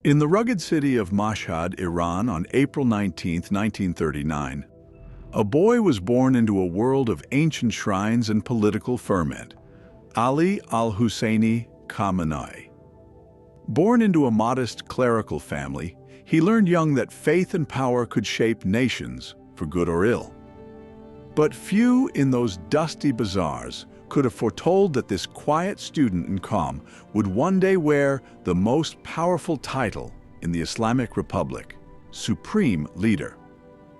In the rugged city of Mashhad, Iran, on April 19, 1939, a boy was born into a world of ancient shrines and political ferment, Ali al-Husseini Khamenei. Born into a modest clerical family, he learned young that faith and power could shape nations, for good or ill. But few in those dusty bazaars could have foretold that this quiet student in Qom would one day wear the most powerful title in the Islamic Republic, Supreme Leader.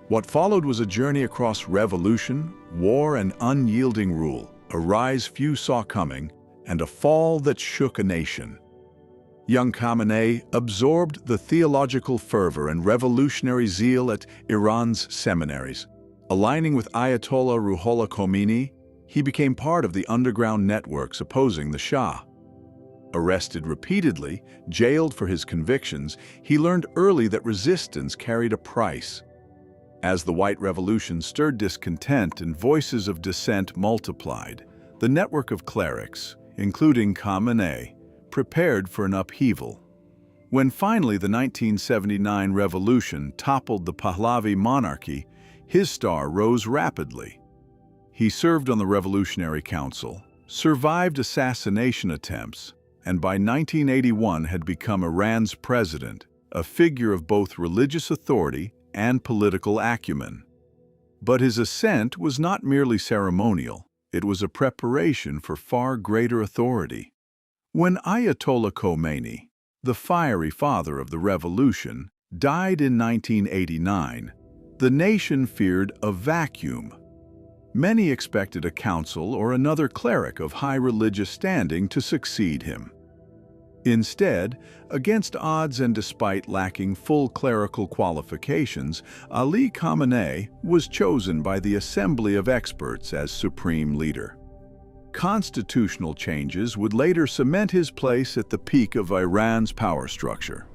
What followed was a journey across revolution, war, and unyielding rule, a rise few saw coming, and a fall that shook a nation. Young Khamenei absorbed the theological fervor and revolutionary zeal at Iran's seminaries. Aligning with Ayatollah Ruhollah Khomeini, he became part of the underground networks opposing the Shah. Arrested repeatedly, jailed for his convictions, he learned early that resistance carried a price. As the White Revolution stirred discontent and voices of dissent multiplied, the network of clerics, including Khamenei, prepared for an upheaval. When finally the 1979 revolution toppled the Pahlavi monarchy, his star rose rapidly. He served on the Revolutionary Council, survived assassination attempts, and by 1981 had become Iran's president, a figure of both religious authority and political acumen. But his ascent was not merely ceremonial, it was a preparation for far greater authority. When Ayatollah Khomeini, the fiery father of the revolution, died in 1989, the nation feared a vacuum. Many expected a council or another cleric of high religious standing to succeed him. Instead, against odds and despite lacking full clerical qualifications, Ali Khamenei was chosen by the Assembly of Experts as supreme leader. Constitutional changes would later cement his place at the peak of Iran's power structure.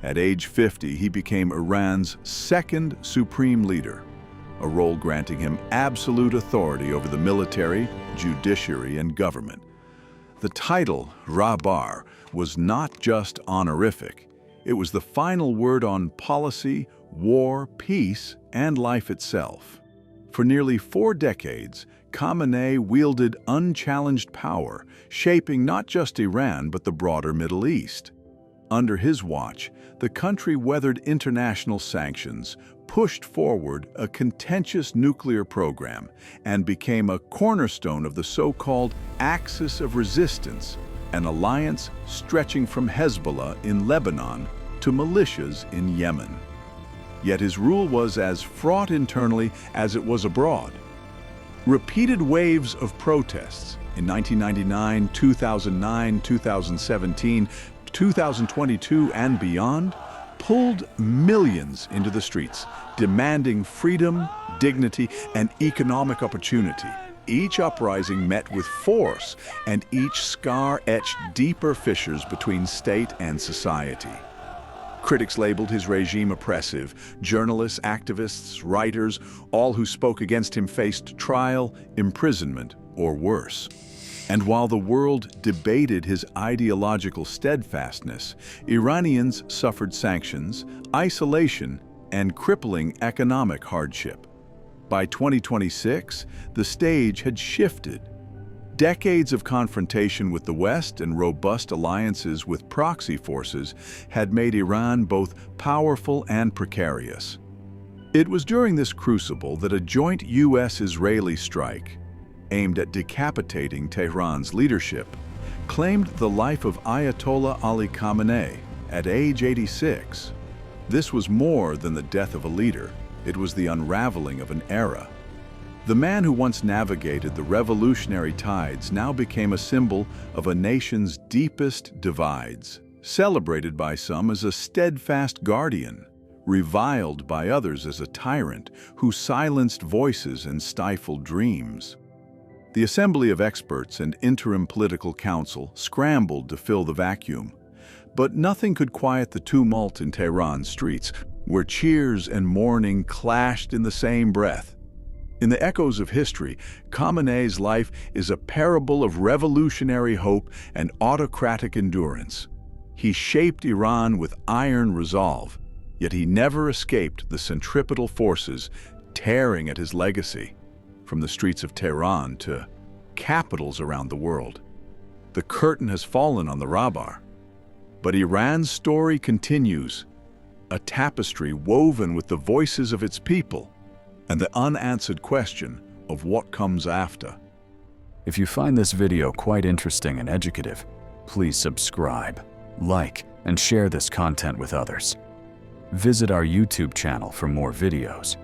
At age 50, he became Iran's second supreme leader, a role granting him absolute authority over the military, judiciary, and government. The title, Rahbar, was not just honorific. It was the final word on policy, war, peace, and life itself. For nearly 4 decades, Khamenei wielded unchallenged power, shaping not just Iran but the broader Middle East. Under his watch, the country weathered international sanctions, pushed forward a contentious nuclear program, and became a cornerstone of the so-called Axis of Resistance, an alliance stretching from Hezbollah in Lebanon to militias in Yemen. Yet his rule was as fraught internally as it was abroad. Repeated waves of protests in 1999, 2009, 2017, 2022, and beyond pulled millions into the streets, demanding freedom, dignity, and economic opportunity. Each uprising met with force, and each scar etched deeper fissures between state and society. Critics labeled his regime oppressive. Journalists, activists, writers, all who spoke against him faced trial, imprisonment, or worse. And while the world debated his ideological steadfastness, Iranians suffered sanctions, isolation, and crippling economic hardship. By 2026, the stage had shifted. Decades of confrontation with the West and robust alliances with proxy forces had made Iran both powerful and precarious. It was during this crucible that a joint U.S.-Israeli strike, aimed at decapitating Tehran's leadership, claimed the life of Ayatollah Ali Khamenei at age 86. This was more than the death of a leader. It was the unraveling of an era. The man who once navigated the revolutionary tides now became a symbol of a nation's deepest divides, celebrated by some as a steadfast guardian, reviled by others as a tyrant who silenced voices and stifled dreams. The Assembly of Experts and Interim Political Council scrambled to fill the vacuum, but nothing could quiet the tumult in Tehran's streets, where cheers and mourning clashed in the same breath. In the echoes of history, Khamenei's life is a parable of revolutionary hope and autocratic endurance. He shaped Iran with iron resolve, yet he never escaped the centripetal forces tearing at his legacy, from the streets of Tehran to capitals around the world. The curtain has fallen on the Rabar, but Iran's story continues, a tapestry woven with the voices of its people and the unanswered question of what comes after. If you find this video quite interesting and educative, please subscribe, like, and share this content with others. Visit our YouTube channel for more videos.